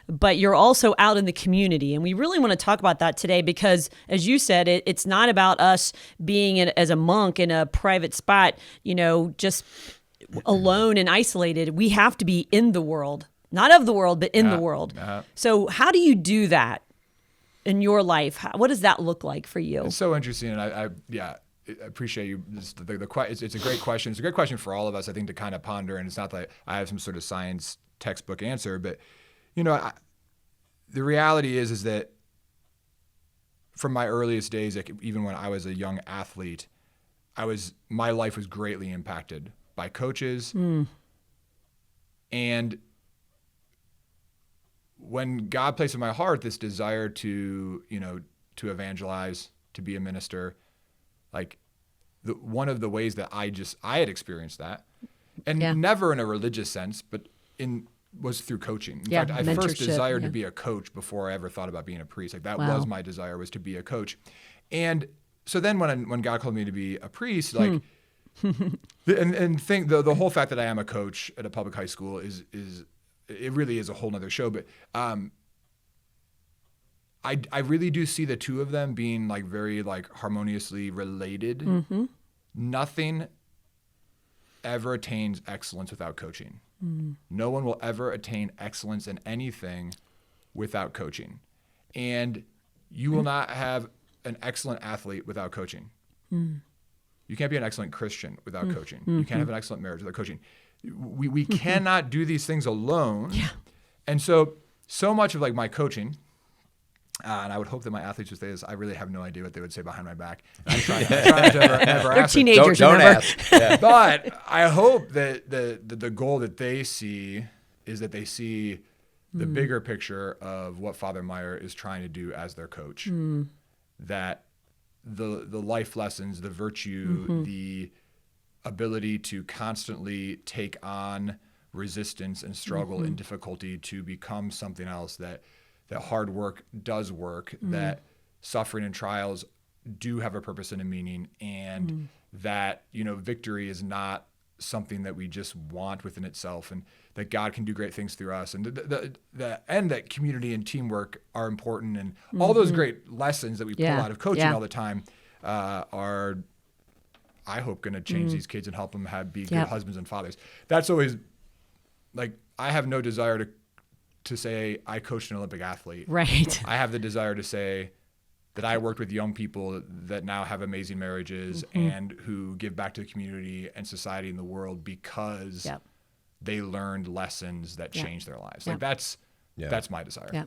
but you're also out in the community. And we really want to talk about that today because, as you said, it's not about us being as a monk in a private spot, just alone and isolated. We have to be in the world, not of the world, but in the world. So how do you do that in your life? What does that look like for you? It's so interesting. And I appreciate you. It's a great question. It's a great question for all of us, I think, to kind of ponder. And it's not that I have some sort of science textbook answer, but the reality is that from my earliest days, like even when I was a young athlete, my life was greatly impacted by coaches. And when God placed in my heart this desire to evangelize, to be a minister, like one of the ways that I had experienced that, and never in a religious sense, but was through coaching. In fact, I first desired to be a coach before I ever thought about being a priest. Like that was my desire, was to be a coach. And so then when God called me to be a priest, like, and think the whole fact that I am a coach at a public high school is it really is a whole nother show. But I really do see the two of them being like very like harmoniously related. Nothing ever attains excellence without coaching. No one will ever attain excellence in anything without coaching. And you will not have an excellent athlete without coaching. You can't be an excellent Christian without coaching. You can't have an excellent marriage without coaching. We cannot do these things alone. And so much of like my coaching, and I would hope that my athletes would say this, I really have no idea what they would say behind my back. I try to never They're ask teenagers, don't remember? ask. Yeah. But I hope that the goal that they see is that they see the bigger picture of what Father Meyer is trying to do as their coach. That the life lessons, the virtue, the ability to constantly take on resistance and struggle and difficulty to become something else, that hard work does work, that suffering and trials do have a purpose and a meaning, and that victory is not something that we just want within itself, and that God can do great things through us, and and that community and teamwork are important, and all those great lessons that we pull out of coaching all the time are, I hope, going to change these kids and help them be good husbands and fathers. That's always, like, I have no desire to say I coached an Olympic athlete. Right. I have the desire to say that I worked with young people that now have amazing marriages and who give back to the community and society and the world because they learned lessons that changed their lives. Like that's my desire.